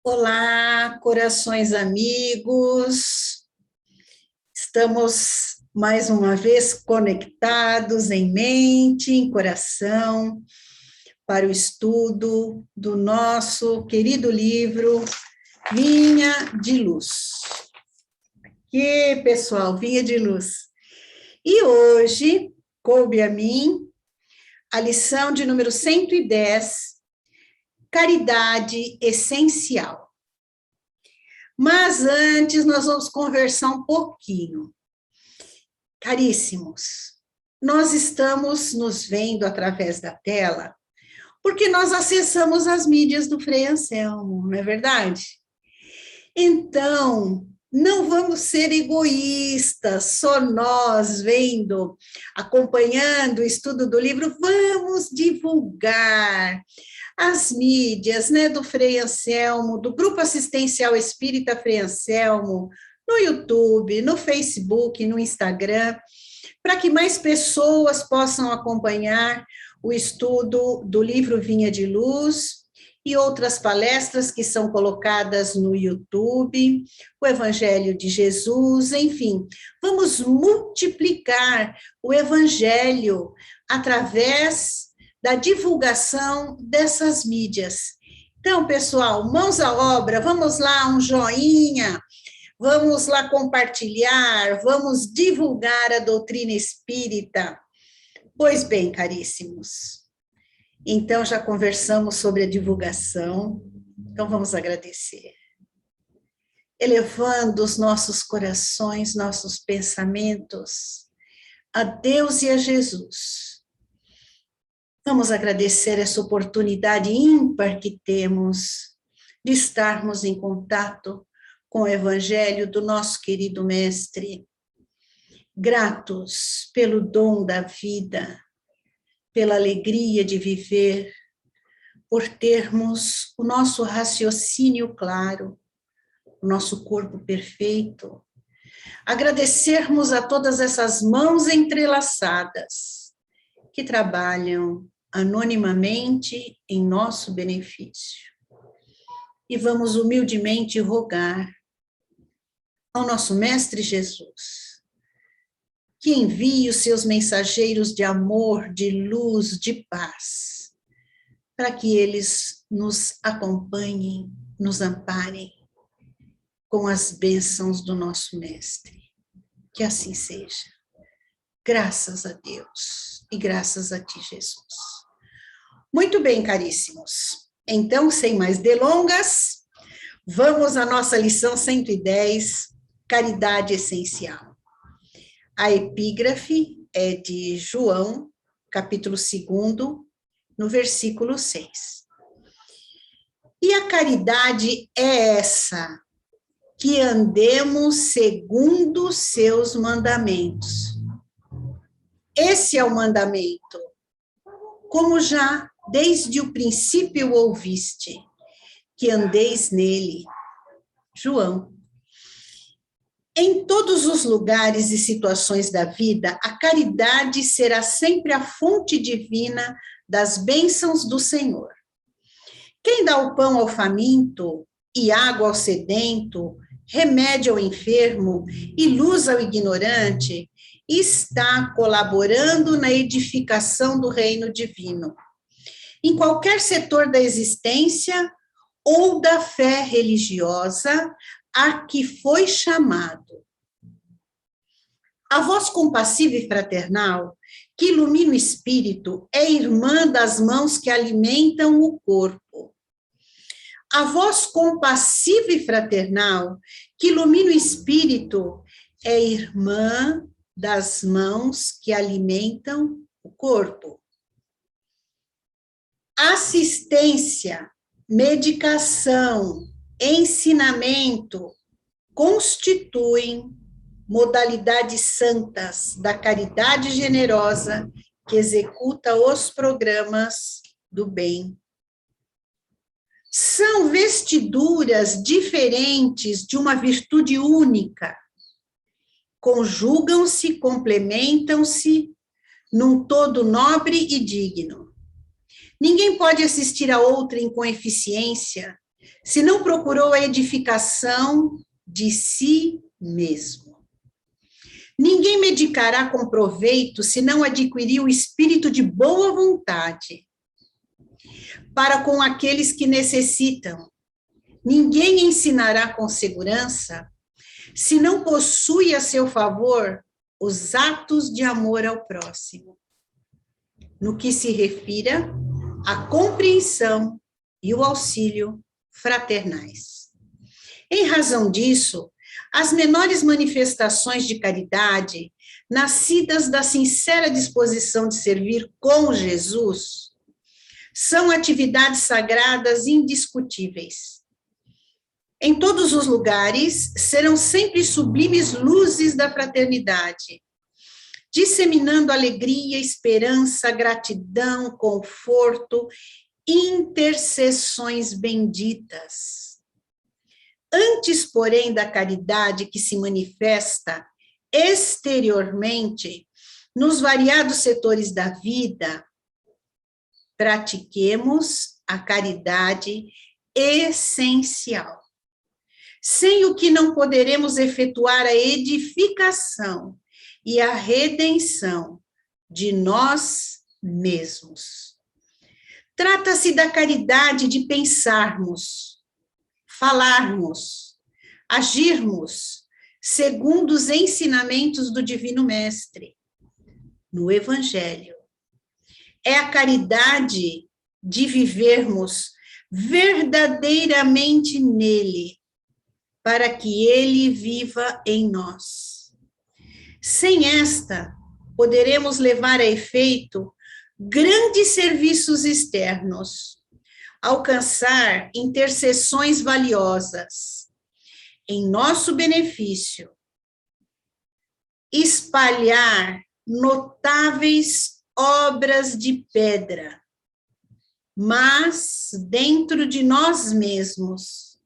Olá, corações amigos, estamos mais uma vez conectados em mente, em coração, para o estudo do nosso querido livro Vinha de Luz. Que pessoal, Vinha de Luz. E hoje, coube a mim a lição de número 110, Caridade Essencial. Mas antes, nós vamos conversar um pouquinho. Caríssimos, nós estamos nos vendo através da tela, porque nós acessamos as mídias do Frei Anselmo, não é verdade? Então, não vamos ser egoístas, só nós vendo, acompanhando o estudo do livro, vamos divulgar as mídias, né, do Frei Anselmo, do Grupo Assistencial Espírita Frei Anselmo, no YouTube, no Facebook, no Instagram, para que mais pessoas possam acompanhar o estudo do livro Vinha de Luz e outras palestras que são colocadas no YouTube, o Evangelho de Jesus, enfim, vamos multiplicar o Evangelho através da divulgação dessas mídias. Então, pessoal, mãos à obra, vamos lá, um joinha, vamos lá compartilhar, vamos divulgar a doutrina espírita. Pois bem, caríssimos, então já conversamos sobre a divulgação, então vamos agradecer. Elevando os nossos corações, nossos pensamentos a Deus e a Jesus. Vamos agradecer essa oportunidade ímpar que temos de estarmos em contato com o Evangelho do nosso querido Mestre. Gratos pelo dom da vida, pela alegria de viver, por termos o nosso raciocínio claro, o nosso corpo perfeito. Agradecermos a todas essas mãos entrelaçadas que trabalham anonimamente em nosso benefício. E vamos humildemente rogar ao nosso Mestre Jesus, que envie os seus mensageiros de amor, de luz, de paz, para que eles nos acompanhem, nos amparem com as bênçãos do nosso Mestre. Que assim seja. Graças a Deus e graças a ti, Jesus. Muito bem, caríssimos. Então, sem mais delongas, vamos à nossa lição 110, Caridade Essencial. A epígrafe é de João, capítulo 2, no versículo 6. E a caridade é essa, que andemos segundo seus mandamentos. Esse é o mandamento, como já desde o princípio ouviste, que andeis nele. João. Em todos os lugares e situações da vida, a caridade será sempre a fonte divina das bênçãos do Senhor. Quem dá o pão ao faminto e água ao sedento, remédio ao enfermo e luz ao ignorante, está colaborando na edificação do reino divino. Em qualquer setor da existência ou da fé religiosa a que foi chamado. A voz compassiva e fraternal, que ilumina o espírito, é irmã das mãos que alimentam o corpo. A voz compassiva e fraternal, que ilumina o espírito, é irmã das mãos que alimentam o corpo. Assistência, medicação, ensinamento constituem modalidades santas da caridade generosa que executa os programas do bem. São vestiduras diferentes de uma virtude única. Conjugam-se, complementam-se num todo nobre e digno. Ninguém pode assistir a outrem com eficiência, se não procurou a edificação de si mesmo. Ninguém medicará com proveito se não adquirir o espírito de boa vontade para com aqueles que necessitam. Ninguém ensinará com segurança se não possui a seu favor os atos de amor ao próximo, no que se refira à compreensão e o auxílio fraternais. Em razão disso, as menores manifestações de caridade, nascidas da sincera disposição de servir com Jesus, são atividades sagradas indiscutíveis. Em todos os lugares, serão sempre sublimes luzes da fraternidade, disseminando alegria, esperança, gratidão, conforto, intercessões benditas. Antes, porém, da caridade que se manifesta exteriormente nos variados setores da vida, pratiquemos a caridade essencial, sem o que não poderemos efetuar a edificação e a redenção de nós mesmos. Trata-se da caridade de pensarmos, falarmos, agirmos segundo os ensinamentos do Divino Mestre, no Evangelho. É a caridade de vivermos verdadeiramente nele, para que ele viva em nós. Sem esta, poderemos levar a efeito grandes serviços externos, alcançar intercessões valiosas em nosso benefício, espalhar notáveis obras de pedra, mas dentro de nós mesmos,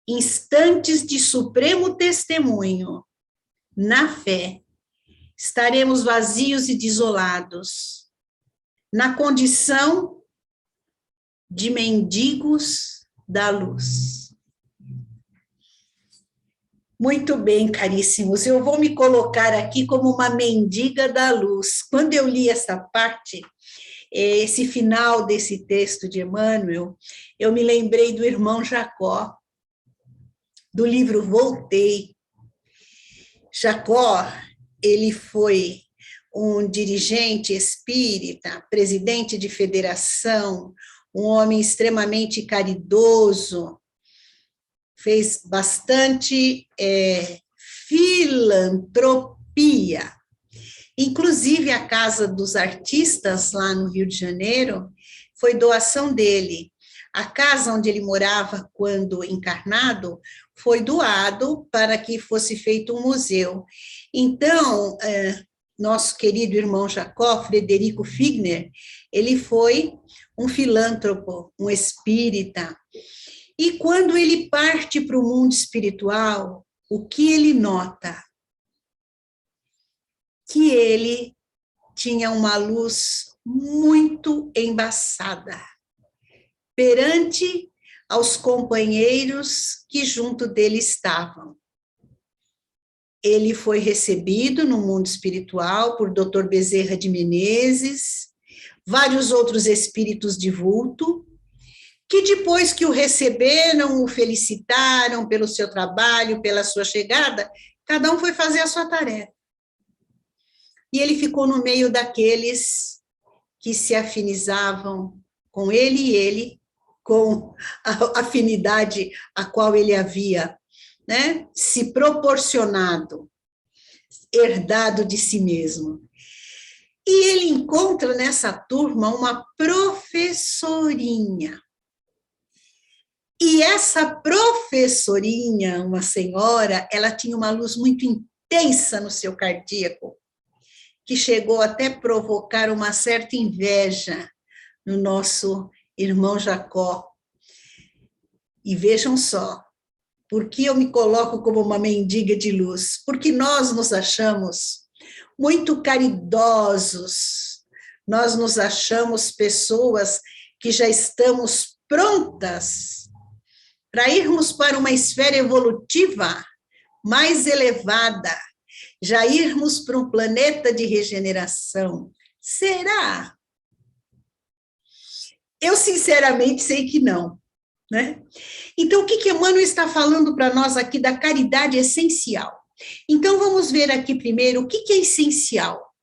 instantes de supremo testemunho, na fé, estaremos vazios e desolados, na condição de mendigos da luz. Muito bem, caríssimos, eu vou me colocar aqui como uma mendiga da luz. Quando eu li essa parte, esse final desse texto de Emmanuel, eu me lembrei do irmão Jacó, do livro Voltei. Jacó, ele foi um dirigente espírita, presidente de federação, um homem extremamente caridoso, fez bastante filantropia. Inclusive, a Casa dos Artistas, lá no Rio de Janeiro, foi doação dele. A casa onde ele morava quando encarnado foi doado para que fosse feito um museu. Então, nosso querido irmão Jacó, Frederico Figner, ele foi um filântropo, um espírita. E quando ele parte para o mundo espiritual, o que ele nota? Que ele tinha uma luz muito embaçada perante aos companheiros que junto dele estavam. Ele foi recebido no mundo espiritual por Dr. Bezerra de Menezes, vários outros espíritos de vulto, que depois que o receberam, o felicitaram pelo seu trabalho, pela sua chegada, cada um foi fazer a sua tarefa. E ele ficou no meio daqueles que se afinizavam com ele e ele com a afinidade a qual ele havia, né, se proporcionado, herdado de si mesmo. E ele encontra nessa turma uma professorinha. E essa professorinha, uma senhora, ela tinha uma luz muito intensa no seu cardíaco, que chegou até provocar uma certa inveja no nosso irmão Jacó. E vejam só, por que eu me coloco como uma mendiga de luz? Porque nós nos achamos muito caridosos, nós nos achamos pessoas que já estamos prontas para irmos para uma esfera evolutiva mais elevada, já irmos para um planeta de regeneração? Será? Eu, sinceramente, sei que não, né? Então, o que Emmanuel está falando para nós aqui da caridade essencial? Então, vamos ver aqui primeiro o que é essencial.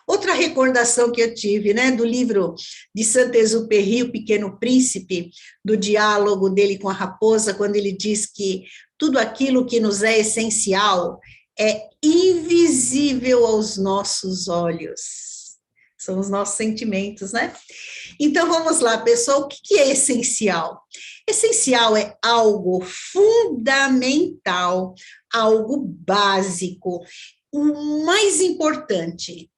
Outra recordação que eu tive, né, do livro de Saint-Exupéry, O Pequeno Príncipe, do diálogo dele com a raposa, quando ele diz que tudo aquilo que nos é essencial é invisível aos nossos olhos. São os nossos sentimentos, né? Então, vamos lá, pessoal, o que é essencial? Essencial é algo fundamental, algo básico, o mais importante.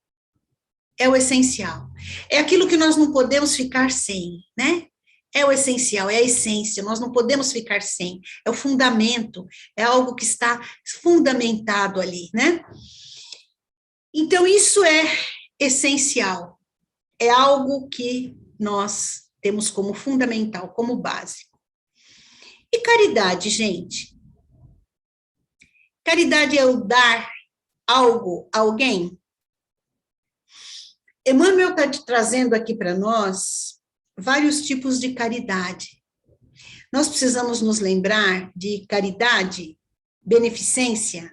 É o essencial. É aquilo que nós não podemos ficar sem, né? É o essencial, é a essência, nós não podemos ficar sem. É o fundamento, é algo que está fundamentado ali, né? Então, isso é essencial. É algo que nós temos como fundamental, como básico. E caridade, gente? Caridade é o dar algo a alguém? Emmanuel está trazendo aqui para nós vários tipos de caridade. Nós precisamos nos lembrar de caridade, beneficência,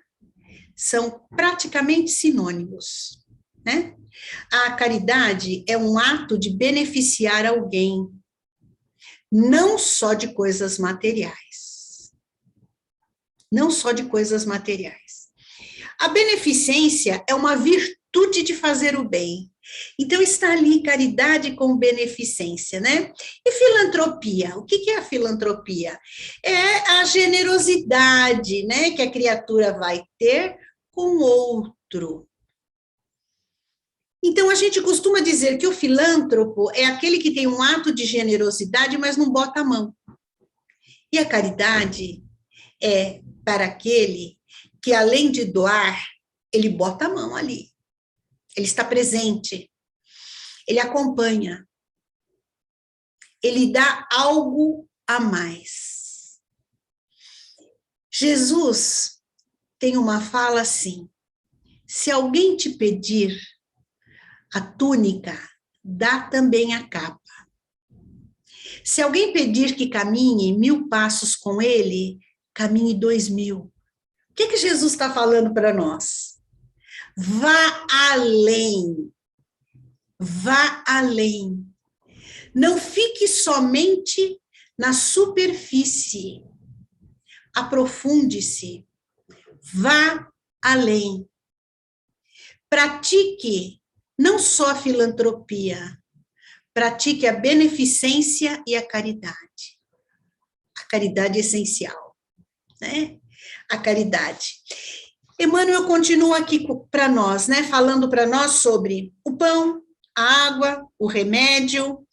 são praticamente sinônimos, né? A caridade é um ato de beneficiar alguém, não só de coisas materiais. Não só de coisas materiais. A beneficência é uma virtude de fazer o bem. Então, está ali caridade com beneficência, né? E filantropia, o que é a filantropia? É a generosidade, né, que a criatura vai ter com outro. Então, a gente costuma dizer que o filântropo é aquele que tem um ato de generosidade, mas não bota a mão. E a caridade é para aquele que, além de doar, ele bota a mão ali. Ele está presente, ele acompanha, ele dá algo a mais. Jesus tem uma fala assim: se alguém te pedir a túnica, dá também a capa. Se alguém pedir que caminhe 1000 passos com ele, caminhe 2000. O que Jesus está falando para nós? Vá além. Vá além. Não fique somente na superfície. Aprofunde-se. Vá além. Pratique não só a filantropia, pratique a beneficência e a caridade. A caridade essencial, né? A caridade. Emmanuel continua aqui para nós, né? Falando para nós sobre o pão, a água, o remédio,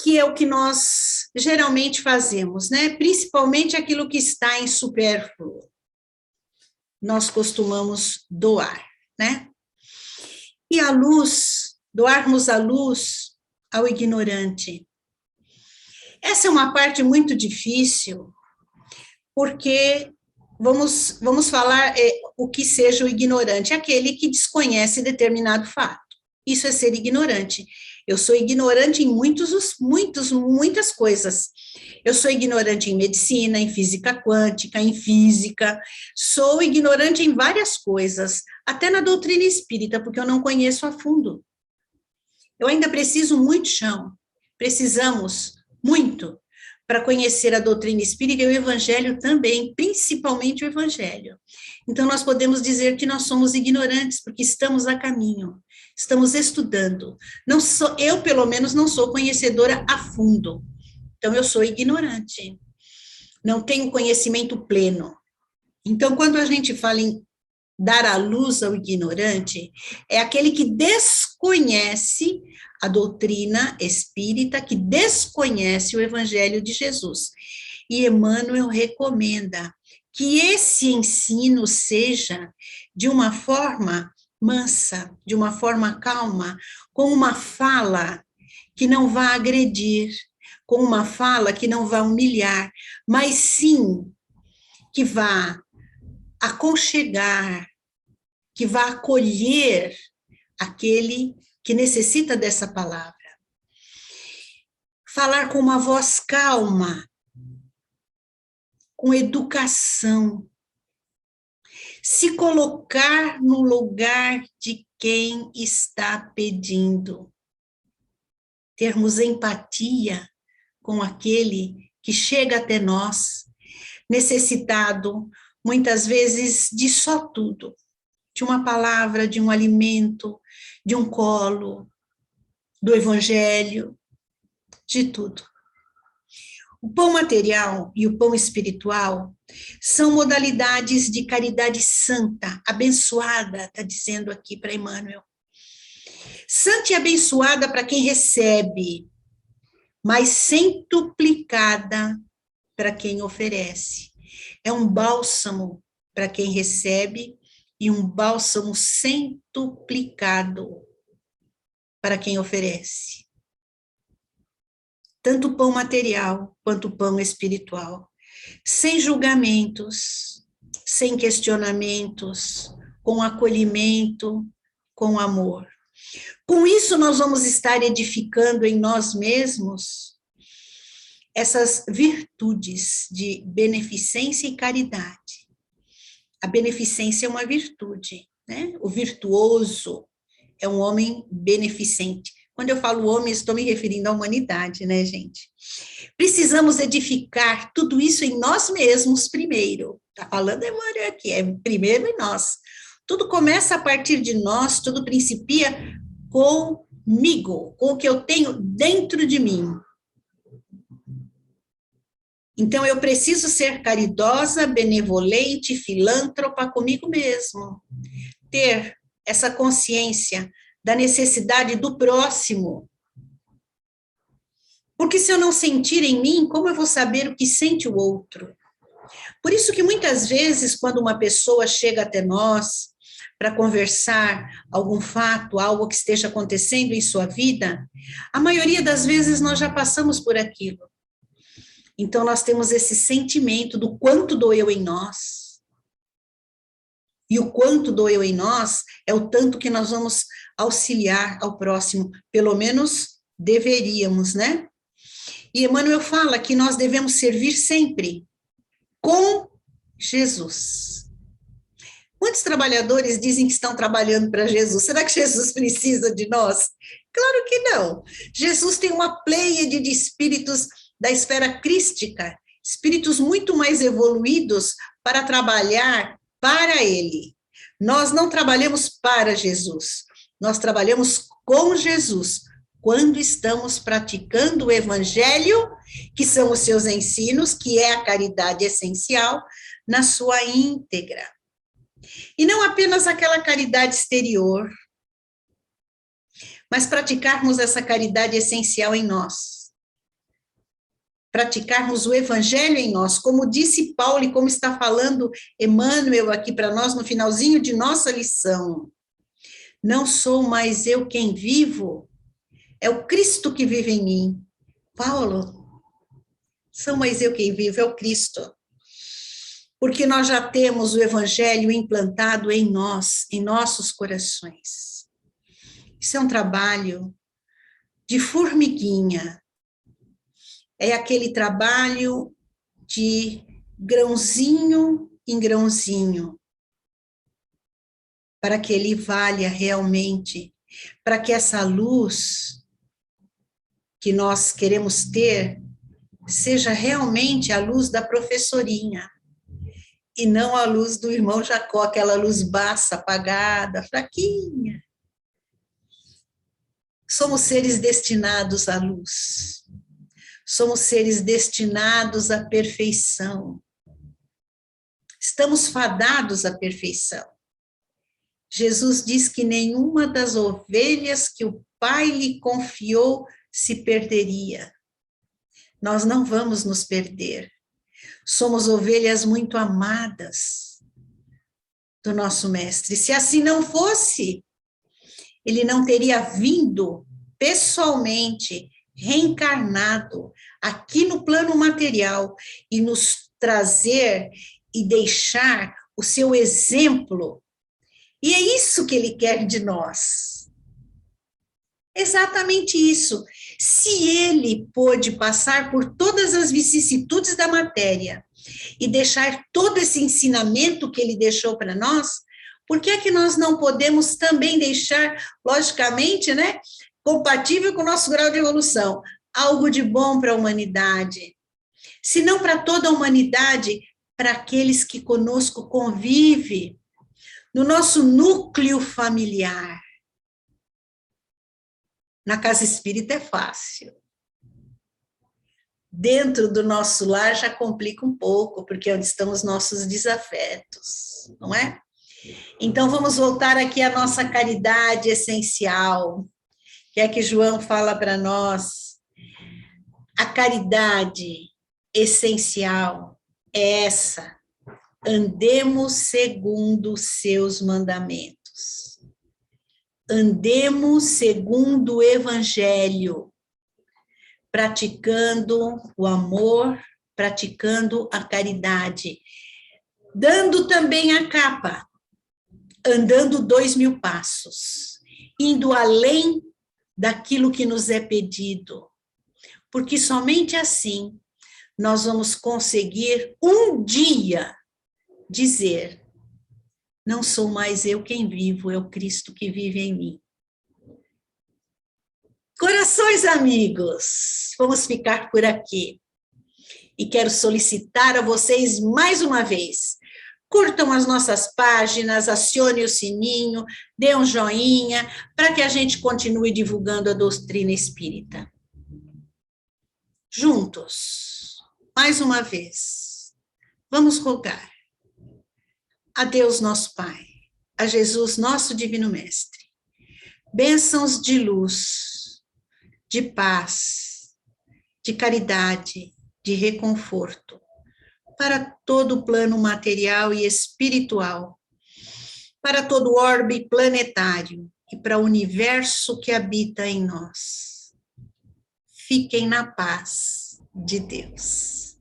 que é o que nós geralmente fazemos, né? Principalmente aquilo que está em supérfluo. Nós costumamos doar, né? E a luz, doarmos a luz ao ignorante. Essa é uma parte muito difícil, porque vamos falar o que seja o ignorante, aquele que desconhece determinado fato. Isso é ser ignorante. Eu sou ignorante em muitas coisas. Eu sou ignorante em medicina, em física quântica, em física. Sou ignorante em várias coisas, até na doutrina espírita, porque eu não conheço a fundo. Eu ainda preciso muito chão. Precisamos muito para conhecer a doutrina espírita e o evangelho também, principalmente o evangelho. Então, nós podemos dizer que nós somos ignorantes, porque estamos a caminho, estamos estudando. Eu, pelo menos, não sou conhecedora a fundo. Então, eu sou ignorante. Não tenho conhecimento pleno. Então, quando a gente fala em dar a luz ao ignorante, é aquele que desconhece a doutrina espírita, que desconhece o evangelho de Jesus. E Emmanuel recomenda que esse ensino seja de uma forma mansa, de uma forma calma, com uma fala que não vá agredir, com uma fala que não vá humilhar, mas sim que vá aconchegar, que vá acolher aquele que necessita dessa palavra. Falar com uma voz calma, com educação, se colocar no lugar de quem está pedindo, termos empatia com aquele que chega até nós, necessitado, muitas vezes, de só tudo, de uma palavra, de um alimento, de um colo, do evangelho, de tudo. O pão material e o pão espiritual são modalidades de caridade santa, abençoada, está dizendo aqui para Emmanuel. Santa e abençoada para quem recebe, mas centuplicada para quem oferece. É um bálsamo para quem recebe e um bálsamo centuplicado para quem oferece. Tanto o pão material quanto o pão espiritual, sem julgamentos, sem questionamentos, com acolhimento, com amor. Com isso, nós vamos estar edificando em nós mesmos essas virtudes de beneficência e caridade. A beneficência é uma virtude, né? O virtuoso é um homem beneficente. Quando eu falo homem, estou me referindo à humanidade, né, gente? Precisamos edificar tudo isso em nós mesmos primeiro. Está falando Emmanuel aqui, é primeiro em nós. Tudo começa a partir de nós, tudo principia comigo, com o que eu tenho dentro de mim. Então, eu preciso ser caridosa, benevolente, filântropa comigo mesmo. Ter essa consciência da necessidade do próximo. Porque se eu não sentir em mim, como eu vou saber o que sente o outro? Por isso que muitas vezes, quando uma pessoa chega até nós para conversar algum fato, algo que esteja acontecendo em sua vida, a maioria das vezes nós já passamos por aquilo. Então, nós temos esse sentimento do quanto doeu em nós. E o quanto doeu em nós é o tanto que nós vamos auxiliar ao próximo, pelo menos deveríamos, né? E Emmanuel fala que nós devemos servir sempre com Jesus. Muitos trabalhadores dizem que estão trabalhando para Jesus. Será que Jesus precisa de nós? Claro que não. Jesus tem uma pleiade de espíritos da esfera crística, espíritos muito mais evoluídos para trabalhar para Ele. Nós não trabalhamos para Jesus, nós trabalhamos com Jesus, quando estamos praticando o Evangelho, que são os seus ensinos, que é a caridade essencial, na sua íntegra. E não apenas aquela caridade exterior, mas praticarmos essa caridade essencial em nós. Praticarmos o Evangelho em nós, como disse Paulo e como está falando Emmanuel aqui para nós no finalzinho de nossa lição. Não sou mais eu quem vivo, é o Cristo que vive em mim. Paulo, sou mais eu quem vivo, é o Cristo. Porque nós já temos o Evangelho implantado em nós, em nossos corações. Isso é um trabalho de formiguinha. É aquele trabalho de grãozinho em grãozinho, para que ele valha realmente, para que essa luz que nós queremos ter seja realmente a luz da professorinha, e não a luz do irmão Jacó, aquela luz baça, apagada, fraquinha. Somos seres destinados à luz. Somos seres destinados à perfeição. Estamos fadados à perfeição. Jesus diz que nenhuma das ovelhas que o Pai lhe confiou se perderia. Nós não vamos nos perder. Somos ovelhas muito amadas do nosso Mestre. Se assim não fosse, ele não teria vindo pessoalmente reencarnado aqui no plano material e nos trazer e deixar o seu exemplo. E é isso que ele quer de nós. Exatamente isso. Se ele pôde passar por todas as vicissitudes da matéria e deixar todo esse ensinamento que ele deixou para nós, por que é que nós não podemos também deixar, logicamente, né, compatível com o nosso grau de evolução, algo de bom para a humanidade? Se não para toda a humanidade, para aqueles que conosco convivem, no nosso núcleo familiar. Na casa espírita é fácil. Dentro do nosso lar já complica um pouco, porque é onde estão os nossos desafetos, não é? Então, vamos voltar aqui à nossa caridade essencial, que é que João fala para nós. A caridade essencial é essa: andemos segundo os seus mandamentos. Andemos segundo o Evangelho, praticando o amor, praticando a caridade, dando também a capa, andando 2000 passos, indo além daquilo que nos é pedido, porque somente assim nós vamos conseguir um dia dizer: não sou mais eu quem vivo, é o Cristo que vive em mim. Corações amigos, vamos ficar por aqui. E quero solicitar a vocês mais uma vez: curtam as nossas páginas, acione o sininho, dê um joinha, para que a gente continue divulgando a doutrina espírita. Juntos, mais uma vez, vamos rogar a Deus nosso Pai, a Jesus nosso Divino Mestre, bênçãos de luz, de paz, de caridade, de reconforto, para todo o plano material e espiritual, para todo o orbe planetário e para o universo que habita em nós. Fiquem na paz de Deus.